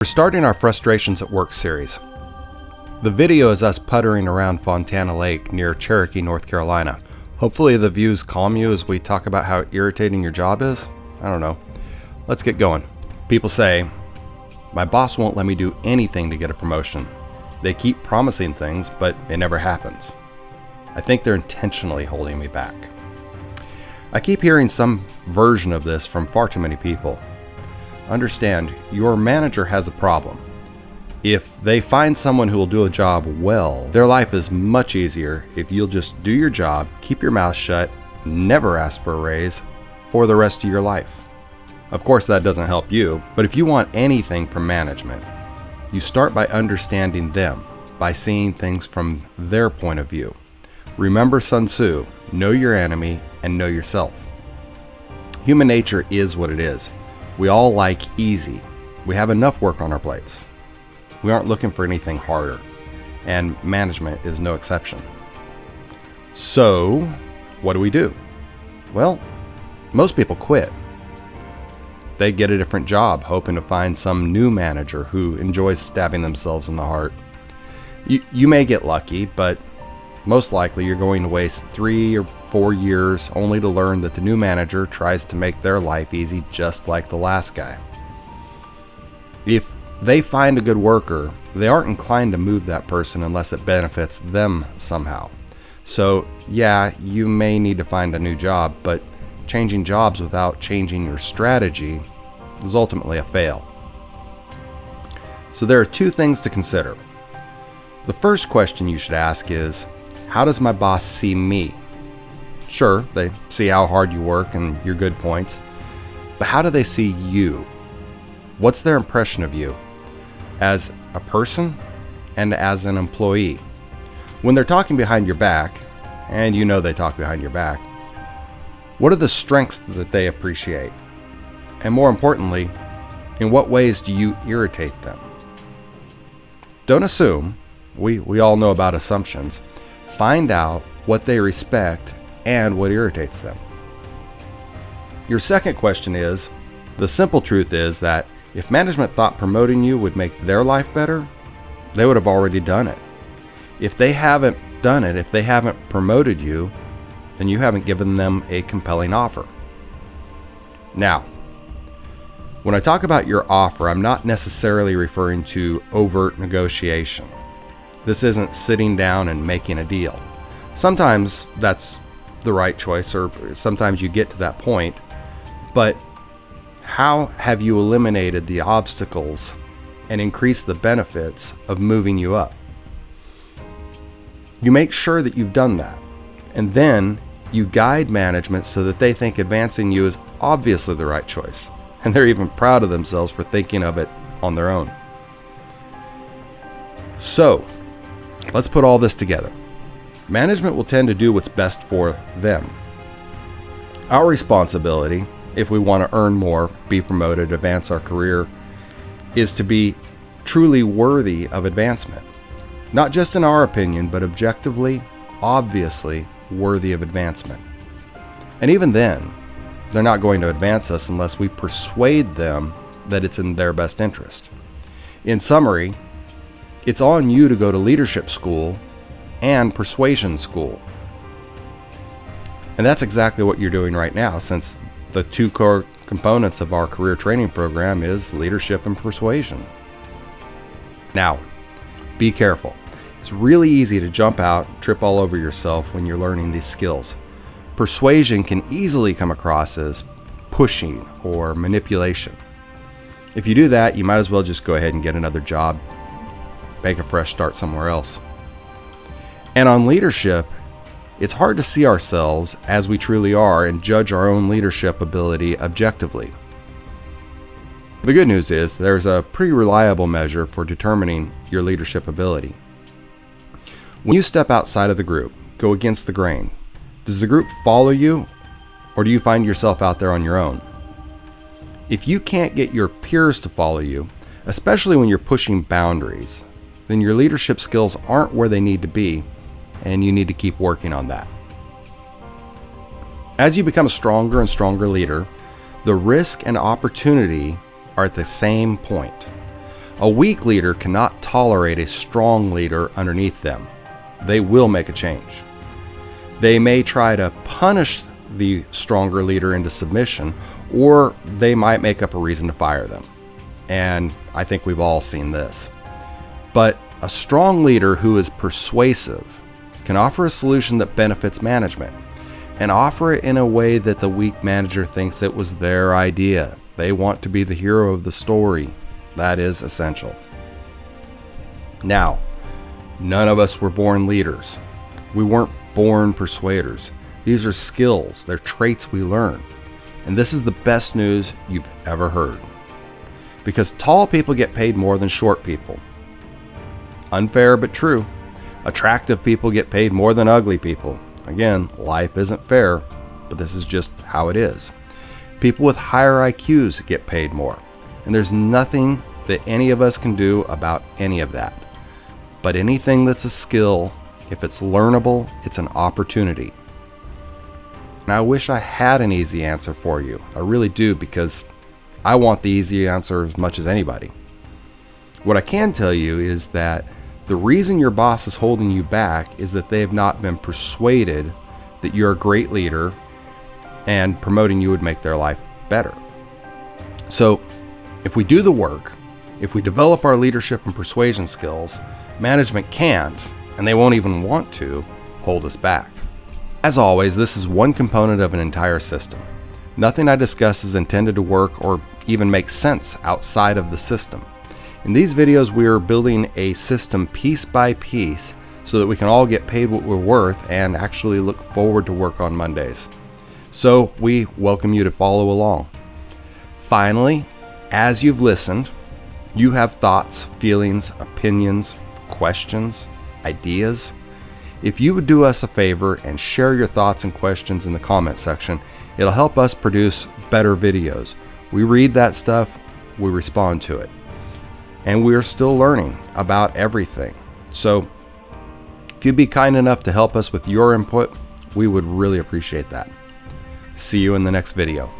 We're starting our Frustrations at Work series. The video is us puttering around Fontana Lake near Cherokee, North Carolina. Hopefully the views calm you as we talk about how irritating your job is. I don't know. Let's get going. People say, my boss won't let me do anything to get a promotion. They keep promising things, but it never happens. I think they're intentionally holding me back. I keep hearing some version of this from far too many people. Understand, your manager has a problem. If they find someone who will do a job well, their life is much easier if you'll just do your job, keep your mouth shut, never ask for a raise for the rest of your life. Of course, that doesn't help you, but if you want anything from management, you start by understanding them, by seeing things from their point of view. Remember Sun Tzu, know your enemy and know yourself. Human nature is what it is. We all like easy. We have enough work on our plates. We aren't looking for anything harder, and management is no exception. So, what do? Well, most people quit. They get a different job, hoping to find some new manager who enjoys stabbing themselves in the heart. You may get lucky, but most likely you're going to waste 3 or 4 years only to learn that the new manager tries to make their life easy just like the last guy. If they find a good worker, they aren't inclined to move that person unless it benefits them somehow. So yeah, you may need to find a new job, but changing jobs without changing your strategy is ultimately a fail. So there are 2 things to consider. The first question you should ask is, how does my boss see me? Sure, they see how hard you work and your good points, but how do they see you? What's their impression of you as a person and as an employee? When they're talking behind your back, and you know they talk behind your back, what are the strengths that they appreciate? And more importantly, in what ways do you irritate them? Don't assume. We all know about assumptions. Find out what they respect and what irritates them. Your second question is, the simple truth is that if management thought promoting you would make their life better, they would have already done it. If they haven't done it, if they haven't promoted you, then you haven't given them a compelling offer. Now, when I talk about your offer, I'm not necessarily referring to overt negotiation. This isn't sitting down and making a deal. Sometimes that's the right choice, or sometimes you get to that point, but how have you eliminated the obstacles and increased the benefits of moving you up? You make sure that you've done that, and then you guide management so that they think advancing you is obviously the right choice, and they're even proud of themselves for thinking of it on their own. So, let's put all this together. Management will tend to do what's best for them. Our responsibility, if we want to earn more, be promoted, advance our career, is to be truly worthy of advancement. Not just in our opinion, but objectively, obviously worthy of advancement. And even then, they're not going to advance us unless we persuade them that it's in their best interest. In summary, it's on you to go to leadership school and persuasion school. And that's exactly what you're doing right now, since the 2 core components of our career training program is leadership and persuasion. Now, be careful. It's really easy to jump out and trip all over yourself when you're learning these skills. Persuasion can easily come across as pushing or manipulation. If you do that, you might as well just go ahead and get another job, make a fresh start somewhere else. And on leadership, it's hard to see ourselves as we truly are and judge our own leadership ability objectively. The good news is there's a pretty reliable measure for determining your leadership ability. When you step outside of the group, go against the grain, does the group follow you, or do you find yourself out there on your own? If you can't get your peers to follow you, especially when you're pushing boundaries, then your leadership skills aren't where they need to be, and you need to keep working on that. As you become a stronger and stronger leader, the risk and opportunity are at the same point. A weak leader cannot tolerate a strong leader underneath them. They will make a change. They may try to punish the stronger leader into submission, or they might make up a reason to fire them. And I think we've all seen this. But a strong leader who is persuasive can offer a solution that benefits management, and offer it in a way that the weak manager thinks it was their idea. They want to be the hero of the story. That is essential. Now, none of us were born leaders. We weren't born persuaders. These are skills, they're traits we learn. And this is the best news you've ever heard. Because tall people get paid more than short people. Unfair but true. Attractive people get paid more than ugly people. Again, life isn't fair, but this is just how it is. People with higher IQs get paid more. And there's nothing that any of us can do about any of that. But anything that's a skill, if it's learnable, it's an opportunity. And I wish I had an easy answer for you. I really do, because I want the easy answer as much as anybody. What I can tell you is that the reason your boss is holding you back is that they have not been persuaded that you're a great leader and promoting you would make their life better. So if we do the work, if we develop our leadership and persuasion skills, management can't, and they won't even want to, hold us back. As always, this is one component of an entire system. Nothing I discuss is intended to work or even make sense outside of the system. In these videos, we are building a system piece by piece so that we can all get paid what we're worth and actually look forward to work on Mondays. So we welcome you to follow along. Finally, as you've listened, you have thoughts, feelings, opinions, questions, ideas. If you would do us a favor and share your thoughts and questions in the comment section, it'll help us produce better videos. We read that stuff, we respond to it. And we're still learning about everything. So if you'd be kind enough to help us with your input, we would really appreciate that. See you in the next video.